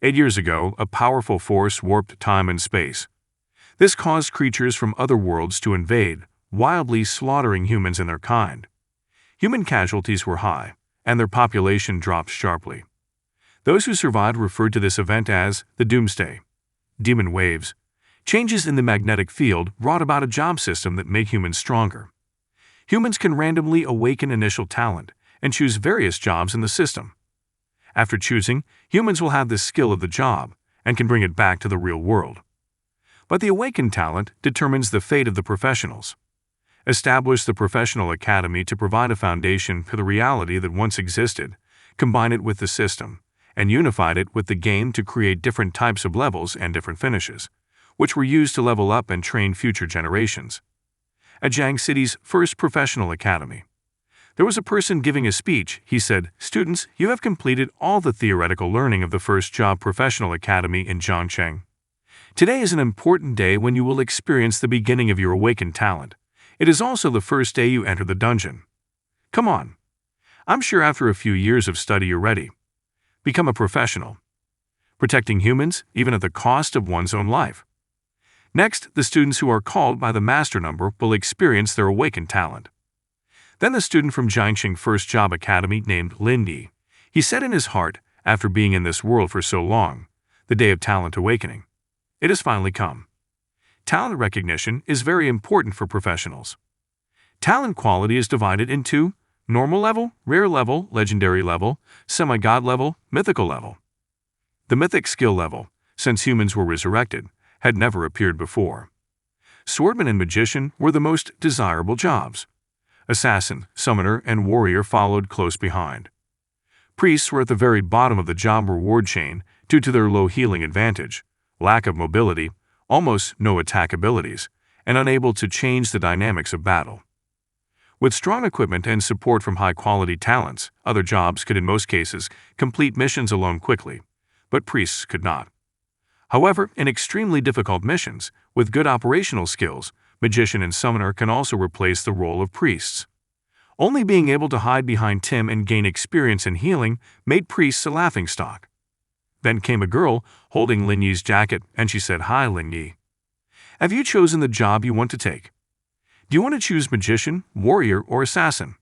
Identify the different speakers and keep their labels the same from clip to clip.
Speaker 1: 8 years ago, a powerful force warped time and space. This caused creatures from other worlds to invade, wildly slaughtering humans and their kind. Human casualties were high, and their population dropped sharply. Those who survived referred to this event as the Doomsday. Demon waves. Changes in the magnetic field brought about a job system that made humans stronger. Humans can randomly awaken initial talent and choose various jobs in the system. After choosing, humans will have the skill of the job and can bring it back to the real world. But the awakened talent determines the fate of the professionals. Establish the professional academy to provide a foundation for the reality that once existed, combine it with the system, and unified it with the game to create different types of levels and different finishes, which were used to level up and train future generations. At Jiang City's first professional academy, there was a person giving a speech. He said, "Students, you have completed all the theoretical learning of the first job professional academy in Zhangcheng. Today is an important day when you will experience the beginning of your awakened talent. It is also the first day you enter the dungeon. Come on. I'm sure after a few years of study you're ready. Become a professional. Protecting humans, even at the cost of one's own life." Next, the students who are called by the master number will experience their awakened talent. Then the student from Jiangxing First Job Academy named Lin Yi. He said in his heart, after being in this world for so long, the day of talent awakening. It has finally come. Talent recognition is very important for professionals. Talent quality is divided into normal level, rare level, legendary level, semi-god level, mythical level. The mythic skill level, since humans were resurrected, had never appeared before. Swordman and magician were the most desirable jobs. Assassin, summoner, and warrior followed close behind. Priests were at the very bottom of the job reward chain due to their low healing advantage, lack of mobility, almost no attack abilities, and unable to change the dynamics of battle. With strong equipment and support from high-quality talents, other jobs could in most cases complete missions alone quickly, but priests could not. However, in extremely difficult missions, with good operational skills, magician and summoner can also replace the role of priests. Only being able to hide behind Tim and gain experience in healing made priests a laughingstock. Then came a girl holding Lin Yi's jacket, and she said, "Hi, Lin Yi. Have you chosen the job you want to take? Do you want to choose magician, warrior, or assassin?"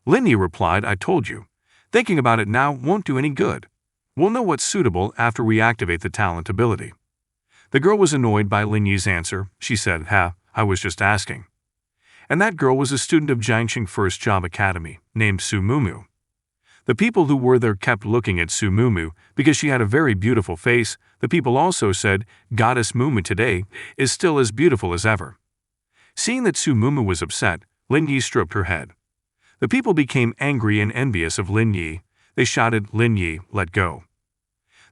Speaker 1: Lin Yi replied, "I told you. Thinking about it now won't do any good. We'll know what's suitable after we activate the talent ability." The girl was annoyed by Lin Yi's answer. She said, I was just asking." And that girl was a student of Jiangxing First Job Academy, named Su Mumu. The people who were there kept looking at Su Mumu because she had a very beautiful face. The people also said, "Goddess Mumu today is still as beautiful as ever." Seeing that Su Mumu was upset, Lin Yi stroked her head. The people became angry and envious of Lin Yi. They shouted, "Lin Yi, let go.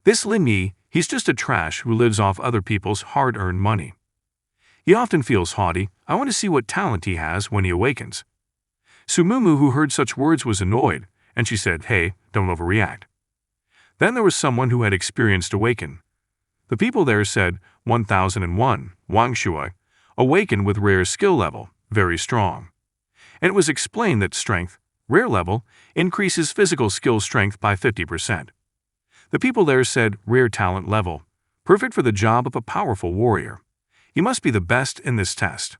Speaker 1: This Lin Yi, he's just a trash who lives off other people's hard-earned money. He often feels haughty. I want to see what talent he has when he awakens." Su Mumu, who heard such words, was annoyed, and she said, "Hey, don't overreact." Then there was someone who had experienced awaken. The people there said, 1001, Wang Shui, awaken with rare skill level, very strong. And it was explained that strength, rare level, increases physical skill strength by 50%. The people there said, rare talent level, perfect for the job of a powerful warrior. He must be the best in this test.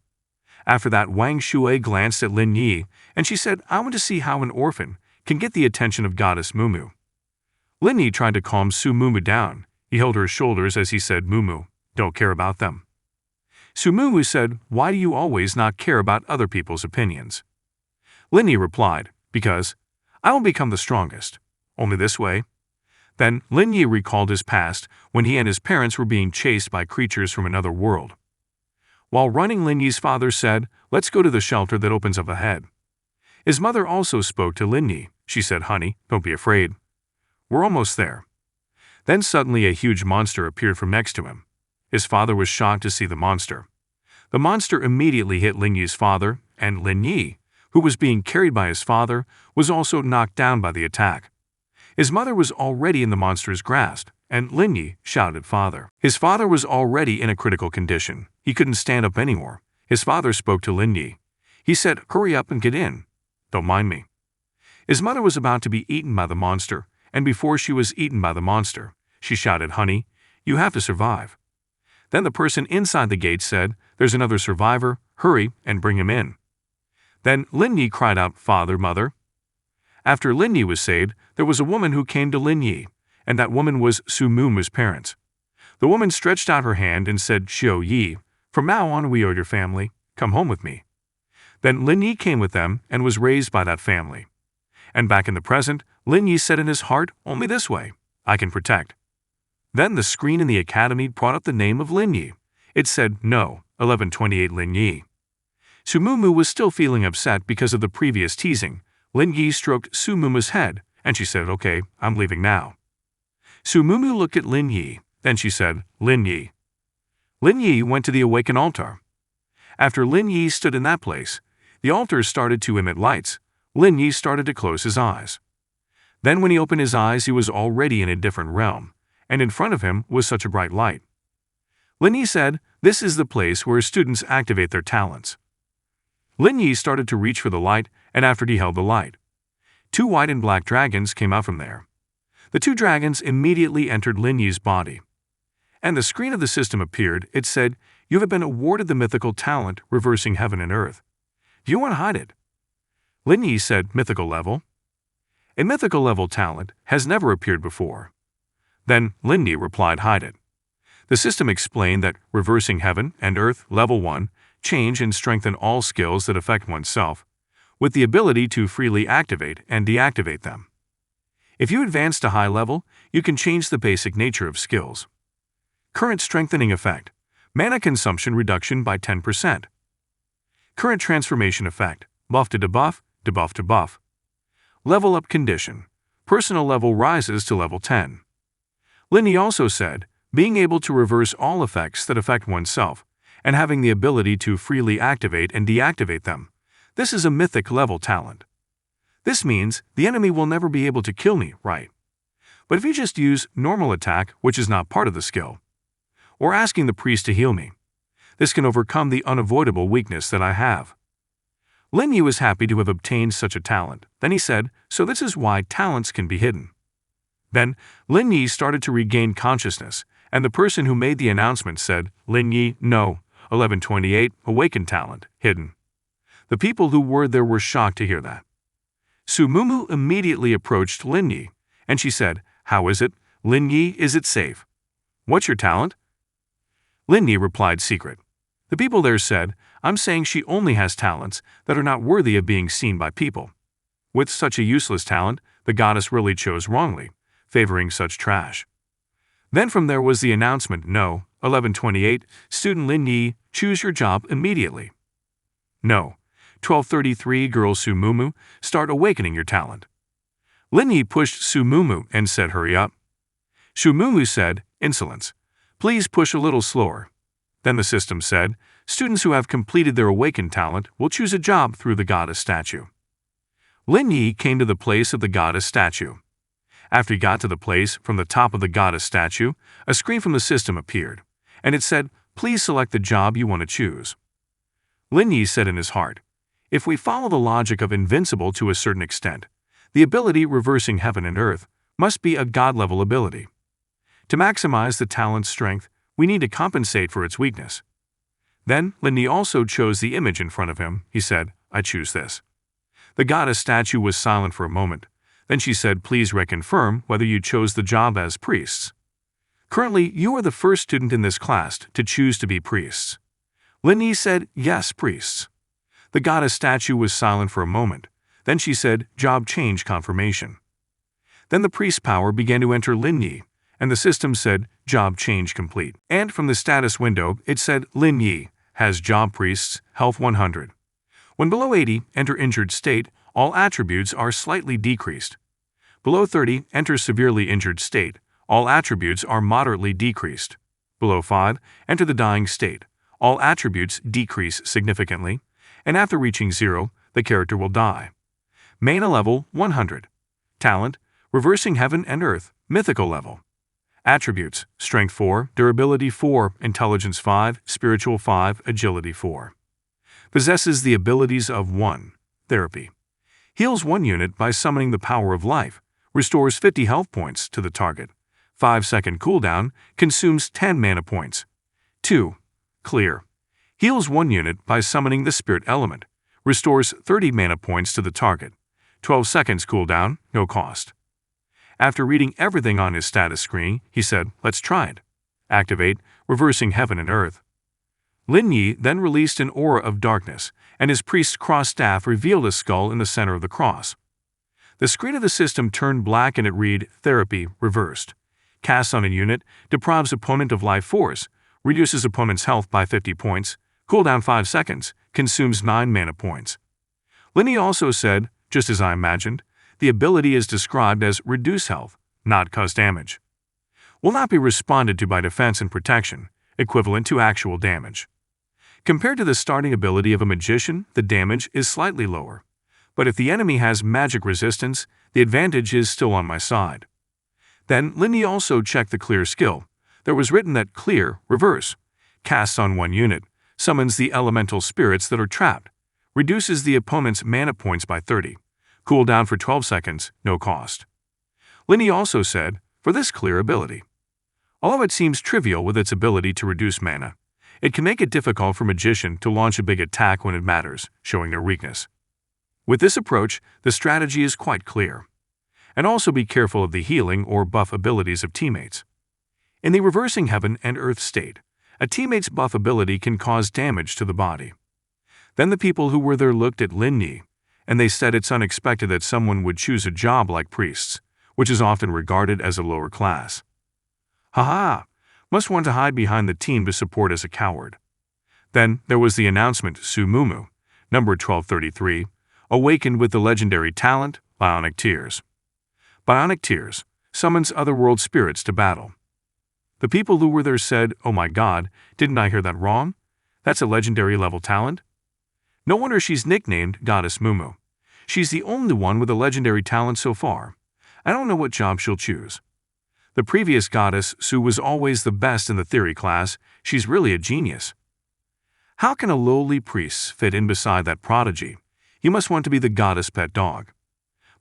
Speaker 1: After that, Wang Shui glanced at Lin Yi, and she said, "I want to see how an orphan can get the attention of Goddess Mumu." Lin Yi tried to calm Su Mumu down. He held her shoulders as he said, "Mumu, don't care about them." Su Mumu said, "Why do you always not care about other people's opinions?" Lin Yi replied, "Because I will become the strongest. Only this way." Then Lin Yi recalled his past when he and his parents were being chased by creatures from another world. While running, Lin Yi's father said, "Let's go to the shelter that opens up ahead." His mother also spoke to Lin Yi. She said, "Honey, don't be afraid. We're almost there." Then suddenly a huge monster appeared from next to him. His father was shocked to see the monster. The monster immediately hit Lin Yi's father, and Lin Yi, who was being carried by his father, was also knocked down by the attack. His mother was already in the monster's grasp, and Lin Yi shouted, "Father." His father was already in a critical condition. He couldn't stand up anymore. His father spoke to Lin Yi. He said, "Hurry up and get in. Don't mind me." His mother was about to be eaten by the monster, and before she was eaten by the monster, She shouted, "Honey, you have to survive." Then the person inside the gate said, "There's another survivor, hurry and bring him in." Then Lin Yi cried out, "Father, mother." After Lin Yi was saved, there was a woman who came to Lin Yi, and that woman was Su Mumu's parents. The woman stretched out her hand and said, "Xiao Yi, from now on we are your family, come home with me." Then Lin Yi came with them and was raised by that family. And back in the present, Lin Yi said in his heart, "Only this way I can protect." Then the screen in the academy brought up the name of Lin Yi. It said, "No, 1128 Lin Yi." Su Mumu was still feeling upset because of the previous teasing. Lin Yi stroked Su Mumu's head, and she said, "Okay, I'm leaving now." Su Mumu looked at Lin Yi, then she said, "Lin Yi." Lin Yi went to the awakened altar. After Lin Yi stood in that place, the altar started to emit lights. Lin Yi started to close his eyes. Then when he opened his eyes, he was already in a different realm, and in front of him was such a bright light. Lin Yi said, "This is the place where students activate their talents." Lin Yi started to reach for the light, and after he held the light, 2 white and black dragons came out from there. The 2 dragons immediately entered Lin Yi's body. And the screen of the system appeared. It said, "You have been awarded the mythical talent, reversing heaven and earth. Do you want to hide it?" Lin Yi said, "Mythical level?" A mythical level talent has never appeared before. Then Lin Yi replied, "Hide it." The system explained that reversing heaven and earth, level 1, change and strengthen all skills that affect oneself, with the ability to freely activate and deactivate them. If you advance to high level, you can change the basic nature of skills. Current strengthening effect. Mana consumption reduction by 10%. Current transformation effect. Buff to debuff, debuff to buff. Level up condition. Personal level rises to level 10. Lin Yi also said, being able to reverse all effects that affect oneself, and having the ability to freely activate and deactivate them. This is a mythic level talent. This means the enemy will never be able to kill me, right? But if you just use normal attack, which is not part of the skill, or asking the priest to heal me, this can overcome the unavoidable weakness that I have. Lin Yi was happy to have obtained such a talent. Then he said, "So this is why talents can be hidden." Then Lin Yi started to regain consciousness, and the person who made the announcement said, "Lin Yi, no, 1128, awakened talent, hidden." The people who were there were shocked to hear that. Su Mumu immediately approached Lin Yi, and she said, "How is it, Lin Yi, is it safe? What's your talent?" Lin Yi replied, "Secret." The people there said, "I'm saying she only has talents that are not worthy of being seen by people. With such a useless talent, the goddess really chose wrongly, favoring such trash." Then from there was the announcement, "No, 1128, student Lin Yi, choose your job immediately." "No, 1233, girl Su Mumu, start awakening your talent." Lin Yi pushed Su Mumu and said, "Hurry up." Su Mumu said, "Insolence. Please push a little slower." Then the system said, "Students who have completed their awakened talent will choose a job through the goddess statue." Lin Yi came to the place of the goddess statue. After he got to the place from the top of the goddess statue, a screen from the system appeared, and it said, "Please select the job you want to choose." Lin Yi said in his heart, "If we follow the logic of invincible to a certain extent, the ability reversing heaven and earth must be a god-level ability. To maximize the talent's strength, we need to compensate for its weakness." Then Lin Yi also chose the image in front of him. He said, "I choose this." The goddess statue was silent for a moment. Then she said, "Please reconfirm whether you chose the job as priests. Currently, you are the first student in this class to choose to be priests." Lin Yi said, "Yes, priests." The goddess statue was silent for a moment. Then she said, "Job change confirmation." Then the priest power began to enter Lin Yi, and the system said, "Job change complete." And from the status window, it said, "Lin Yi has job priests, health 100. When below 80, enter injured state, all attributes are slightly decreased. Below 30, enter severely injured state, all attributes are moderately decreased. Below 5, enter the dying state, all attributes decrease significantly, and after reaching 0, the character will die. Mana level 100. Talent, reversing heaven and earth, mythical level. Attributes, strength 4, durability 4, intelligence 5, spiritual 5, agility 4. Possesses the abilities of 1. Therapy. Heals 1 unit by summoning the power of life, restores 50 health points to the target, 5-second cooldown, consumes 10 mana points. 2. Clear. Heals 1 unit by summoning the spirit element. Restores 30 mana points to the target. 12 seconds cooldown, no cost. After reading everything on his status screen, he said, "Let's try it." Activate, reversing heaven and earth. Lin Yi then released an aura of darkness, and his priest's cross staff revealed a skull in the center of the cross. The screen of the system turned black and it read, "Therapy reversed." Cast on a unit, deprives opponent of life force, reduces opponent's health by 50 points, cooldown 5 seconds, consumes 9 mana points. Lin Yi also said, "Just as I imagined, the ability is described as reduce health, not cause damage. Will not be responded to by defense and protection, equivalent to actual damage. Compared to the starting ability of a magician, the damage is slightly lower. But if the enemy has magic resistance, the advantage is still on my side." Then Lin Yi also checked the clear skill. There was written that clear, reverse, casts on 1 unit, summons the elemental spirits that are trapped, reduces the opponent's mana points by 30, cooldown for 12 seconds, no cost. Lin Yi also said, for this clear ability, although it seems trivial with its ability to reduce mana, it can make it difficult for magician to launch a big attack when it matters, showing their weakness. With this approach, the strategy is quite clear. And also be careful of the healing or buff abilities of teammates. In the reversing heaven and earth state, a teammate's buff ability can cause damage to the body. Then the people who were there looked at Lin Yi, and they said it's unexpected that someone would choose a job like priests, which is often regarded as a lower class. Haha, must want to hide behind the team to support as a coward. Then there was the announcement Su Mumu, number 1233, awakened with the legendary talent, Bionic Tears. Bionic Tears summons otherworld spirits to battle. The people who were there said, "Oh my god, didn't I hear that wrong? That's a legendary level talent?" No wonder she's nicknamed Goddess Mumu. She's the only one with a legendary talent so far. I don't know what job she'll choose. The previous goddess, Su, was always the best in the theory class. She's really a genius. How can a lowly priest fit in beside that prodigy? He must want to be the goddess' pet dog.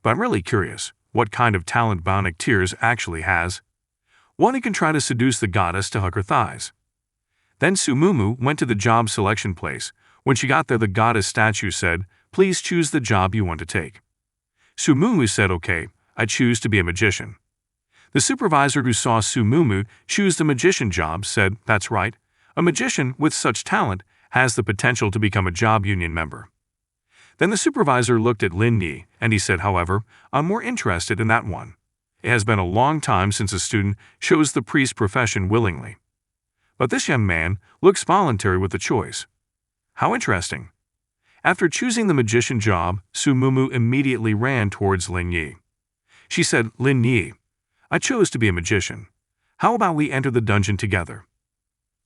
Speaker 1: But I'm really curious, what kind of talent Bionic Tears actually has? One who can try to seduce the goddess to hug her thighs. Then Su Mumu went to the job selection place. When she got there, the goddess statue said, "Please choose the job you want to take." Su Mumu said, "Okay, I choose to be a magician." The supervisor who saw Su Mumu choose the magician job said, "That's right, a magician with such talent has the potential to become a job union member." Then the supervisor looked at Lin Yi, and he said, "However, I'm more interested in that one. It has been a long time since a student chose the priest profession willingly. But this young man looks voluntary with the choice. How interesting." After choosing the magician job, Su Mumu immediately ran towards Lin Yi. She said, "Lin Yi, I chose to be a magician. How about we enter the dungeon together?"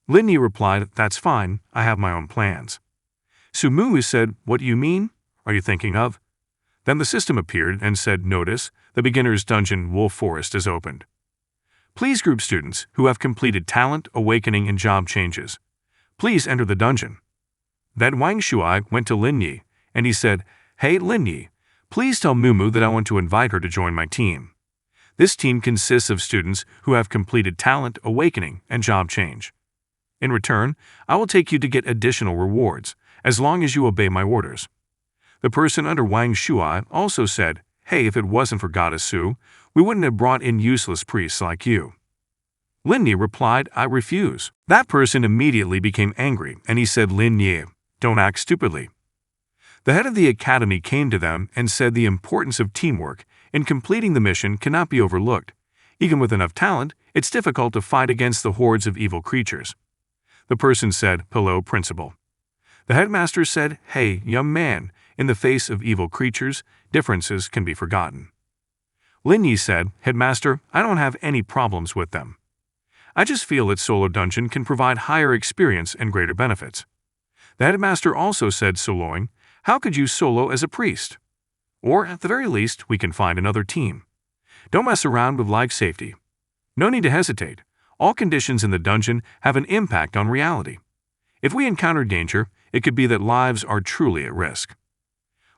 Speaker 1: Lin Yi replied, "That's fine, I have my own plans." Su Mumu said, "What do you mean? Are you thinking of?" Then the system appeared and said, "Notice, the beginner's dungeon Wolf Forest is opened. Please group students who have completed talent, awakening, and job changes. Please enter the dungeon." Then Wang Shuai went to Lin Yi, and he said, "Hey Lin Yi, please tell Mumu that I want to invite her to join my team. This team consists of students who have completed talent, awakening, and job change. In return, I will take you to get additional rewards, as long as you obey my orders." The person under Wang Shuai also said, "Hey, if it wasn't for Goddess Su, we wouldn't have brought in useless priests like you." Lin Yi replied, "I refuse." That person immediately became angry, and he said, "Lin Yi, don't act stupidly." The head of the academy came to them and said the importance of teamwork in completing the mission cannot be overlooked. Even with enough talent, it's difficult to fight against the hordes of evil creatures. The person said, "Hello, principal." The headmaster said, "Hey, young man, in the face of evil creatures, differences can be forgotten." Lin Yi said, "Headmaster, I don't have any problems with them. I just feel that solo dungeon can provide higher experience and greater benefits." The headmaster also said, "Soloing, how could you solo as a priest? Or, at the very least, we can find another team. Don't mess around with life safety. No need to hesitate. All conditions in the dungeon have an impact on reality. If we encounter danger, it could be that lives are truly at risk."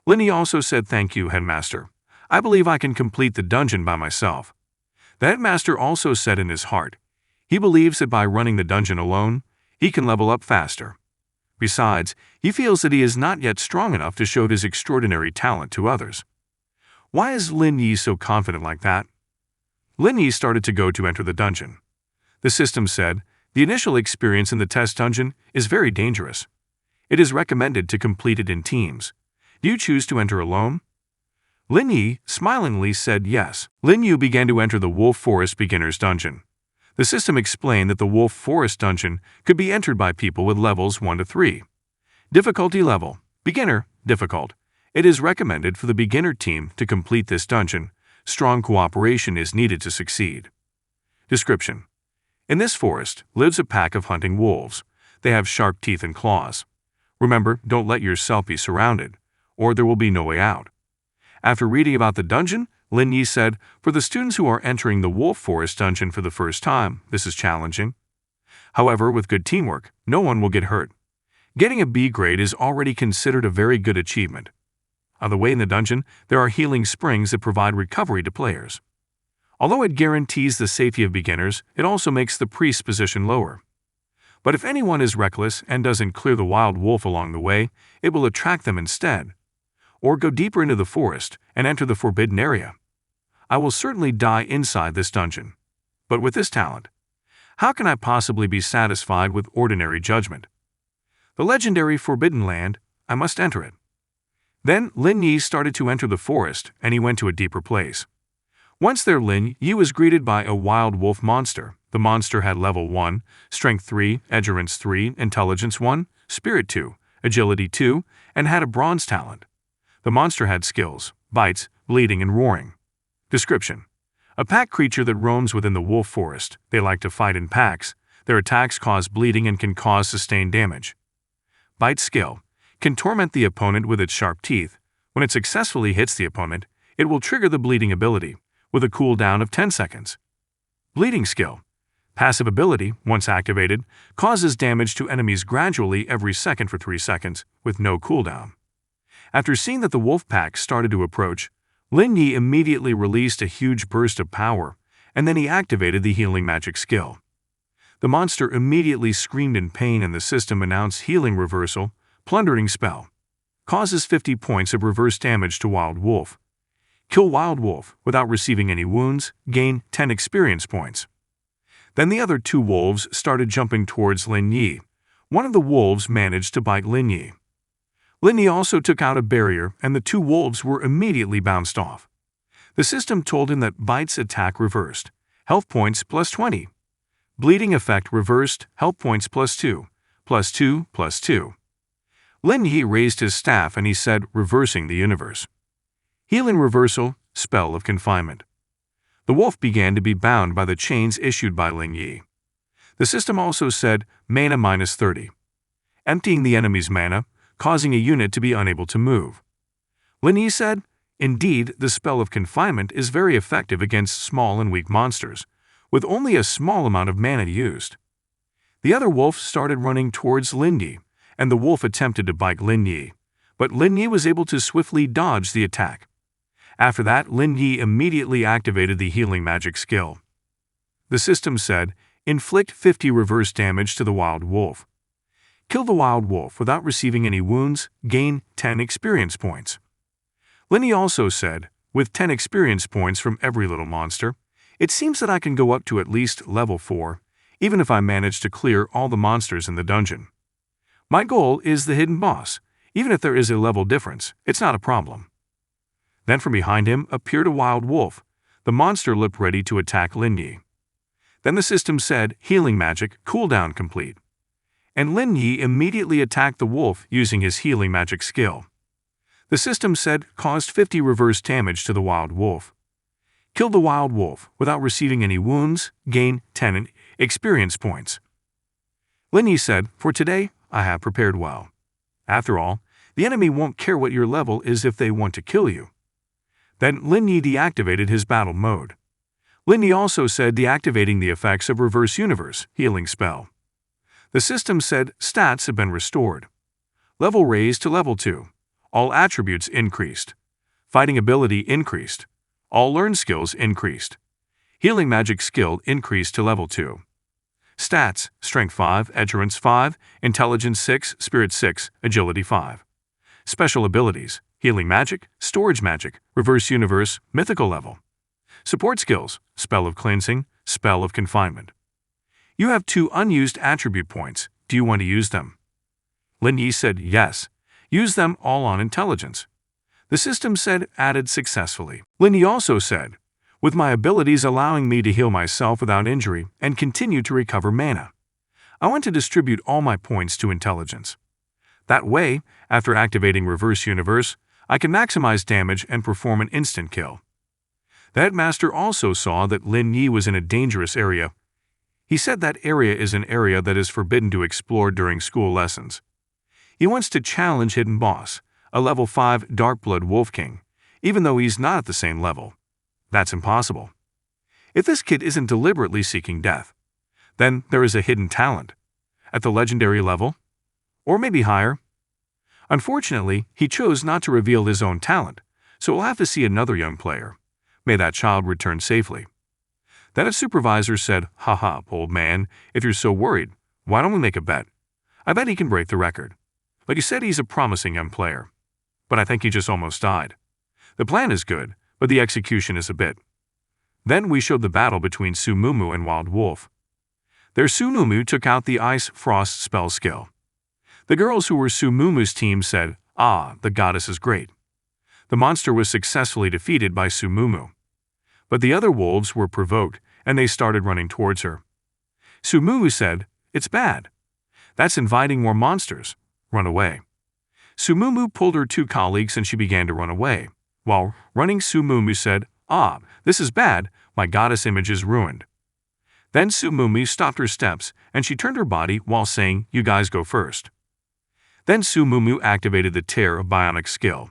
Speaker 1: Lin Yi also said, "Thank you, headmaster. I believe I can complete the dungeon by myself." The headmaster also said in his heart, he believes that by running the dungeon alone, he can level up faster. Besides, he feels that he is not yet strong enough to show his extraordinary talent to others. Why is Lin Yi so confident like that? Lin Yi started to go to enter the dungeon. The system said, the initial experience in the test dungeon is very dangerous. It is recommended to complete it in teams. Do you choose to enter alone? Lin Yi smilingly said yes. Lin Yu began to enter the Wolf Forest Beginner's Dungeon. The system explained that the Wolf Forest Dungeon could be entered by people with levels 1 to 3. Difficulty level: Beginner, difficult. It is recommended for the beginner team to complete this dungeon. Strong cooperation is needed to succeed. Description: in this forest lives a pack of hunting wolves. They have sharp teeth and claws. Remember, don't let yourself be surrounded, or there will be no way out. After reading about the dungeon, Lin Yi said, for the students who are entering the Wolf Forest Dungeon for the first time, this is challenging. However, with good teamwork, no one will get hurt. Getting a B grade is already considered a very good achievement. On the way in the dungeon, there are healing springs that provide recovery to players. Although it guarantees the safety of beginners, it also makes the priest's position lower. But if anyone is reckless and doesn't clear the wild wolf along the way, it will attract them instead. Or go deeper into the forest and enter the forbidden area. I will certainly die inside this dungeon. But with this talent, how can I possibly be satisfied with ordinary judgment? The legendary Forbidden Land, I must enter it. Then Lin Yi started to enter the forest and he went to a deeper place. Once there, Lin Yi was greeted by a wild wolf monster. The monster had level 1, strength 3, endurance 3, intelligence 1, spirit 2, agility 2, and had a bronze talent. The monster had skills: bites, bleeding, and roaring. Description: a pack creature that roams within the wolf forest. They like to fight in packs. Their attacks cause bleeding and can cause sustained damage. Bite skill: can torment the opponent with its sharp teeth. When it successfully hits the opponent, it will trigger the bleeding ability, with a cooldown of 10 seconds. Bleeding skill: passive ability, once activated, causes damage to enemies gradually every second for 3 seconds, with no cooldown. After seeing that the wolf pack started to approach, Lin Yi immediately released a huge burst of power, and then he activated the healing magic skill. The monster immediately screamed in pain and the system announced healing reversal, plundering spell. Causes 50 points of reverse damage to wild wolf. Kill wild wolf without receiving any wounds, gain 10 experience points. Then the other 2 wolves started jumping towards Lin Yi. One of the wolves managed to bite Lin Yi. Lin Yi also took out a barrier and the 2 wolves were immediately bounced off. The system told him that bites attack reversed, health points plus 20. Bleeding effect reversed, health points plus 2, plus 2, plus 2. Lin Yi raised his staff and he said, reversing the universe. Healing reversal, spell of confinement. The wolf began to be bound by the chains issued by Lin Yi. The system also said, mana minus 30. Emptying the enemy's mana, causing a unit to be unable to move. Lin Yi said, indeed, the spell of confinement is very effective against small and weak monsters, with only a small amount of mana used. The other wolf started running towards Lin Yi, and the wolf attempted to bite Lin Yi, but Lin Yi was able to swiftly dodge the attack. After that, Lin Yi immediately activated the healing magic skill. The system said, inflict 50 reverse damage to the wild wolf. Kill the wild wolf without receiving any wounds, gain 10 experience points. Lin Yi also said, with 10 experience points from every little monster, it seems that I can go up to at least level 4, even if I manage to clear all the monsters in the dungeon. My goal is the hidden boss. Even if there is a level difference, it's not a problem. Then from behind him appeared a wild wolf. The monster looked ready to attack Lin Yi. Then the system said, healing magic, cooldown complete. And Lin Yi immediately attacked the wolf using his healing magic skill. The system said, caused 50 reverse damage to the wild wolf. Kill the wild wolf without receiving any wounds, gain 10 experience points. Lin Yi said, for today, I have prepared well. After all, the enemy won't care what your level is if they want to kill you. Then Lin Yi deactivated his battle mode. Lin Yi also said deactivating the effects of Reverse Universe healing spell. The system said stats have been restored. Level raised to level 2. All attributes increased. Fighting ability increased. All learned skills increased. Healing magic skill increased to level 2. Stats: Strength 5, Endurance 5, Intelligence 6, Spirit 6, Agility 5. Special abilities: Healing magic, Storage magic, Reverse universe, Mythical level. Support skills: Spell of cleansing, Spell of confinement. You have 2 unused attribute points. Do you want to use them? Lin Yi said yes. Use them all on intelligence. The system said added successfully. Lin Yi also said, with my abilities allowing me to heal myself without injury and continue to recover mana, I want to distribute all my points to intelligence. That way, after activating Reverse Universe, I can maximize damage and perform an instant kill. The headmaster also saw that Lin Yi was in a dangerous area. He said that area is an area that is forbidden to explore during school lessons. He wants to challenge Hidden Boss, a level 5 Darkblood Wolf King, even though he's not at the same level. That's impossible. If this kid isn't deliberately seeking death, then there is a hidden talent. At the legendary level? Or maybe higher? Unfortunately, he chose not to reveal his own talent, so we'll have to see another young player. May that child return safely. Then a supervisor said, "Haha, old man, if you're so worried, why don't we make a bet? I bet he can break the record. But he said he's a promising young player. But I think he just almost died. The plan is good, but the execution is a bit." Then we showed the battle between Sumumu and Wild Wolf. Their Sumumu took out the Ice Frost spell skill. The girls who were Sumumu's team said, "Ah, the goddess is great." The monster was successfully defeated by Sumumu. But the other wolves were provoked, and they started running towards her. Sumumu said, "It's bad. That's inviting more monsters. Run away." Sumumu pulled her 2 colleagues and she began to run away. While running, Sumumu said, "Ah, this is bad. My goddess image is ruined." Then Sumumu stopped her steps and she turned her body while saying, "You guys go first." Then Sumumu activated the Tear of Bionic skill.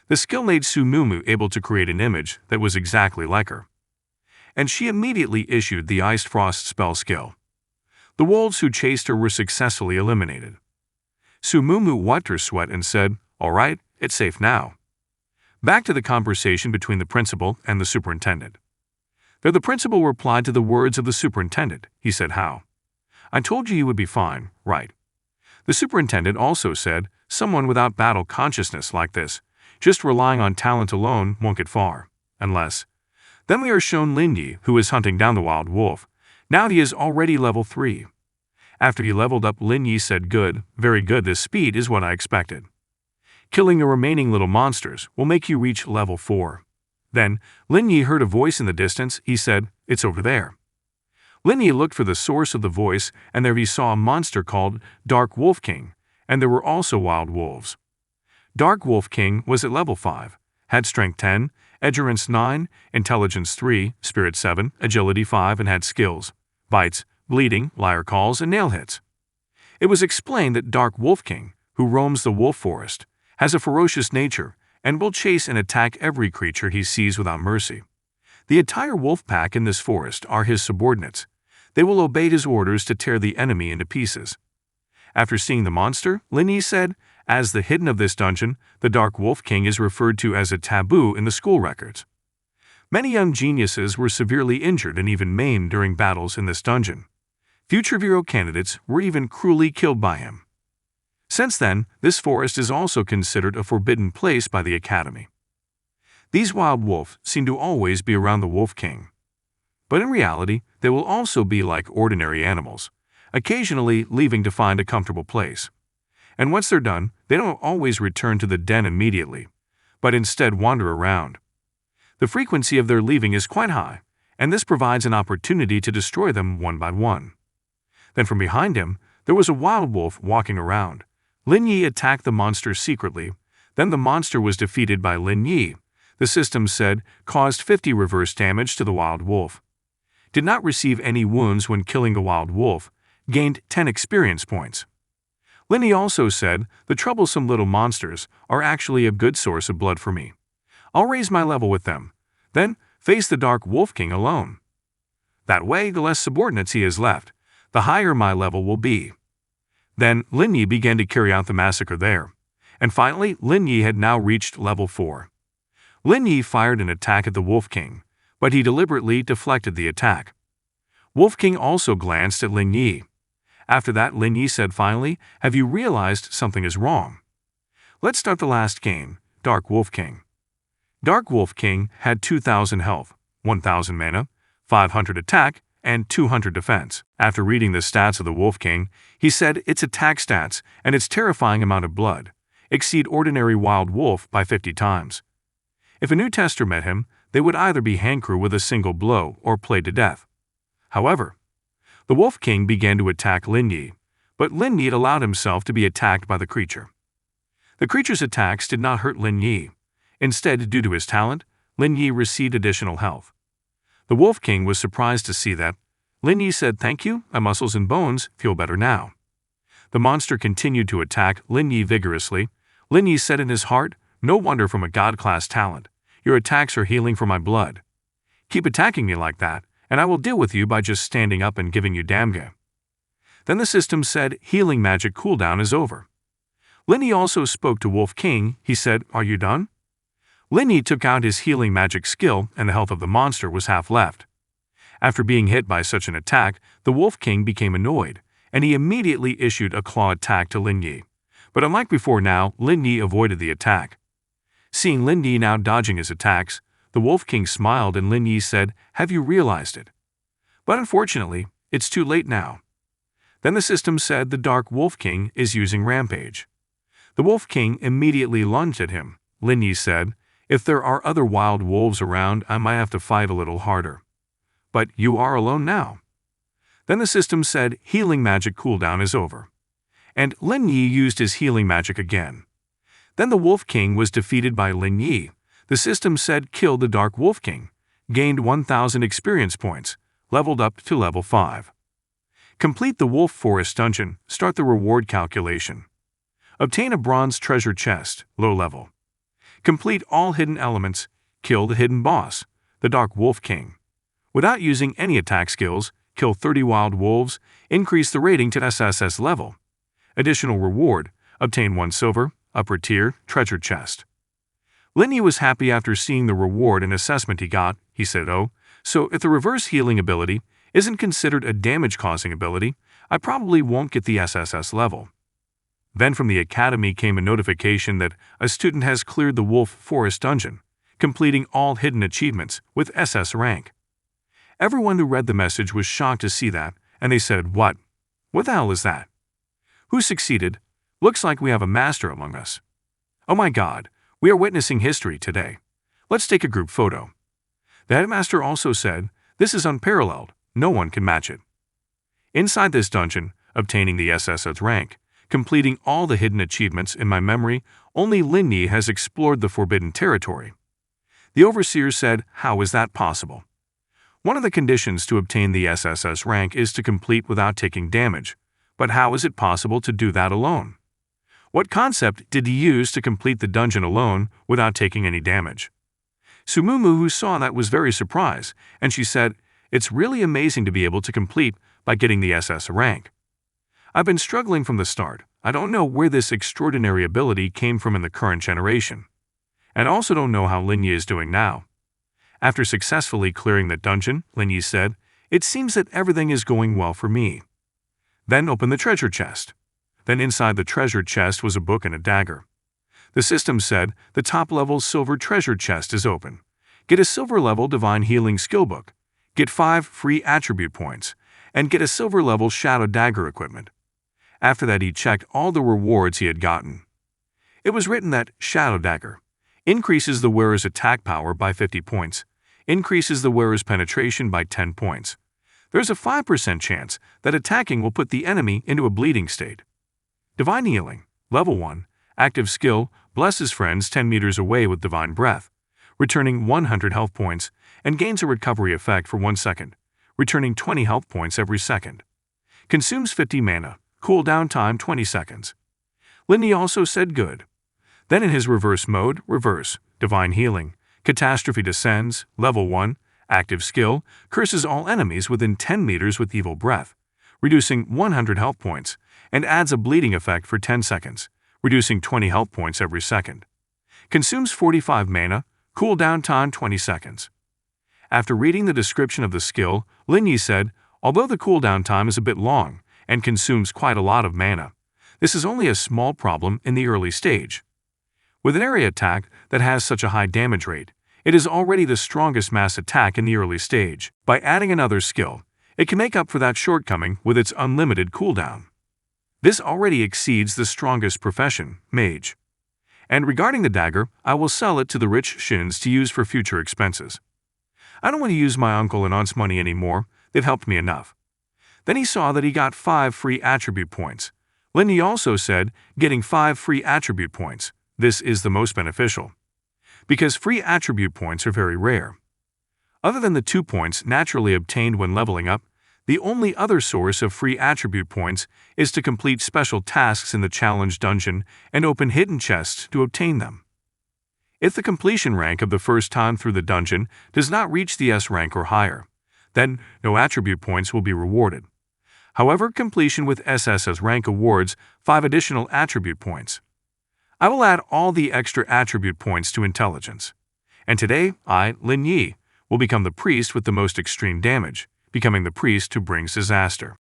Speaker 1: The skill made Sumumu able to create an image that was exactly like her. And she immediately issued the Ice Frost spell skill. The wolves who chased her were successfully eliminated. Sumumu wiped her sweat and said, "All right, it's safe now." Back to the conversation between the principal and the superintendent. There the principal replied to the words of the superintendent. He said, "How? I told you would be fine, right?" The superintendent also said, "Someone without battle consciousness like this, just relying on talent alone, won't get far. Unless." Then we are shown Lin Yi, who is hunting down the wild wolf. Now he is already level 3. After he leveled up, Lin Yi said, "Good, very good, this speed is what I expected. Killing the remaining little monsters will make you reach level 4. Then, Lin Yi heard a voice in the distance. He said, "It's over there." Lin Yi looked for the source of the voice, and there he saw a monster called Dark Wolf King, and there were also wild wolves. Dark Wolf King was at level 5, had Strength 10, Endurance 9, Intelligence 3, Spirit 7, Agility 5, and had skills: Bites, Bleeding, Liar Calls, and Nail Hits. It was explained that Dark Wolf King, who roams the wolf forest, has a ferocious nature and will chase and attack every creature he sees without mercy. The entire wolf pack in this forest are his subordinates. They will obey his orders to tear the enemy into pieces. After seeing the monster, Lin Yi said, "As the hidden of this dungeon, the Dark Wolf King is referred to as a taboo in the school records. Many young geniuses were severely injured and even maimed during battles in this dungeon. Future hero candidates were even cruelly killed by him. Since then, this forest is also considered a forbidden place by the Academy. These wild wolves seem to always be around the Wolf King. But in reality, they will also be like ordinary animals, occasionally leaving to find a comfortable place. And once they're done, they don't always return to the den immediately, but instead wander around. The frequency of their leaving is quite high, and this provides an opportunity to destroy them one by one." Then from behind him, there was a wild wolf walking around. Lin Yi attacked the monster secretly. Then the monster was defeated by Lin Yi. The system said, caused 50 reverse damage to the wild wolf. Did not receive any wounds when killing the wild wolf. Gained 10 experience points. Lin Yi also said, "The troublesome little monsters are actually a good source of blood for me. I'll raise my level with them. Then face the Dark Wolf King alone. That way, the less subordinates he has left, the higher my level will be." Then Lin Yi began to carry out the massacre there. And finally, Lin Yi had now reached level 4. Lin Yi fired an attack at the Wolf King, but he deliberately deflected the attack. Wolf King also glanced at Lin Yi. After that, Lin Yi said finally, "Have you realized something is wrong?" Let's start the last game, Dark Wolf King. Dark Wolf King had 2,000 health, 1,000 mana, 500 attack, and 200 defense. After reading the stats of the Wolf King, he said its attack stats and its terrifying amount of blood exceed ordinary wild wolf by 50 times. If a new tester met him, they would either be handcrew with a single blow or played to death. However, the Wolf King began to attack Lin Yi, but Lin Yi allowed himself to be attacked by the creature. The creature's attacks did not hurt Lin Yi. Instead, due to his talent, Lin Yi received additional health. The Wolf King was surprised to see that. Lin Yi said, "Thank you, my muscles and bones feel better now." The monster continued to attack Lin Yi vigorously. Lin Yi said in his heart, "No wonder from a god-class talent. Your attacks are healing for my blood. Keep attacking me like that, and I will deal with you by just standing up and giving you damage." Then the system said, "Healing magic cooldown is over." Lin Yi also spoke to Wolf King. He said, "Are you done?" Lin Yi took out his healing magic skill, and the health of the monster was half left. After being hit by such an attack, the Wolf King became annoyed, and he immediately issued a claw attack to Lin Yi. But unlike before now, Lin Yi avoided the attack. Seeing Lin Yi now dodging his attacks, the Wolf King smiled and Lin Yi said, "Have you realized it?" But unfortunately, it's too late now. Then the system said the Dark Wolf King is using Rampage. The Wolf King immediately lunged at him. Lin Yi said, "If there are other wild wolves around, I might have to fight a little harder. But you are alone now." Then the system said, "Healing magic cooldown is over." And Lin Yi used his healing magic again. Then the Wolf King was defeated by Lin Yi. The system said, "Kill the Dark Wolf King." Gained 1,000 experience points, leveled up to level 5. Complete the Wolf Forest dungeon, start the reward calculation. Obtain a bronze treasure chest, low level. Complete all hidden elements, kill the hidden boss, the Dark Wolf King. Without using any attack skills, kill 30 wild wolves, increase the rating to SSS level. Additional reward, obtain 1 silver, upper tier, treasure chest. Lin Yi was happy after seeing the reward and assessment he got. He said, "Oh, so if the reverse healing ability isn't considered a damage-causing ability, I probably won't get the SSS level." Then from the academy came a notification that a student has cleared the Wolf Forest dungeon, completing all hidden achievements with SS rank. Everyone who read the message was shocked to see that, and they said, "What? What the hell is that? Who succeeded? Looks like we have a master among us. Oh my god, we are witnessing history today. Let's take a group photo." The headmaster also said, "This is unparalleled, no one can match it." Inside this dungeon, obtaining the SSS rank, completing all the hidden achievements in my memory, only Lin Yi has explored the forbidden territory. The overseer said, "How is that possible?" One of the conditions to obtain the SSS rank is to complete without taking damage, but how is it possible to do that alone? What concept did he use to complete the dungeon alone without taking any damage? Sumumu, who saw that, was very surprised, and she said, "It's really amazing to be able to complete by getting the SS rank. I've been struggling from the start. I don't know where this extraordinary ability came from in the current generation. And also don't know how Lin Yi is doing now." After successfully clearing the dungeon, Lin Yi said, "It seems that everything is going well for me." Then open the treasure chest. Then inside the treasure chest was a book and a dagger. The system said, "The top-level silver treasure chest is open. Get a silver-level divine healing skill book. Get 5 free attribute points. And get a silver-level shadow dagger equipment." After that, he checked all the rewards he had gotten. It was written that Shadow Dagger increases the wearer's attack power by 50 points, increases the wearer's penetration by 10 points. There's a 5% chance that attacking will put the enemy into a bleeding state. Divine Healing, Level 1, active skill, blesses friends 10 meters away with Divine Breath, returning 100 health points, and gains a recovery effect for 1 second, returning 20 health points every second. Consumes 50 mana, cooldown time 20 seconds. Lin Yi also said good. Then in his reverse mode, Reverse, Divine Healing, Catastrophe descends, Level 1, active skill, curses all enemies within 10 meters with Evil Breath, reducing 100 health points, and adds a bleeding effect for 10 seconds, reducing 20 health points every second. Consumes 45 mana, cooldown time 20 seconds. After reading the description of the skill, Lin Yi said, although the cooldown time is a bit long and consumes quite a lot of mana, this is only a small problem in the early stage. With an area attack that has such a high damage rate, it is already the strongest mass attack in the early stage. By adding another skill, it can make up for that shortcoming with its unlimited cooldown. This already exceeds the strongest profession, mage. And regarding the dagger, I will sell it to the rich shins to use for future expenses. I don't want to use my uncle and aunt's money anymore, they've helped me enough. Then he saw that he got 5 free attribute points. Lin Yi also said, getting 5 free attribute points, this is the most beneficial. Because free attribute points are very rare. Other than the 2 points naturally obtained when leveling up, the only other source of free attribute points is to complete special tasks in the challenge dungeon and open hidden chests to obtain them. If the completion rank of the first time through the dungeon does not reach the S rank or higher, then no attribute points will be rewarded. However, completion with SS's rank awards 5 additional attribute points. I will add all the extra attribute points to intelligence. And today, I, Lin Yi, will become the priest with the most extreme damage, becoming the priest who brings disaster.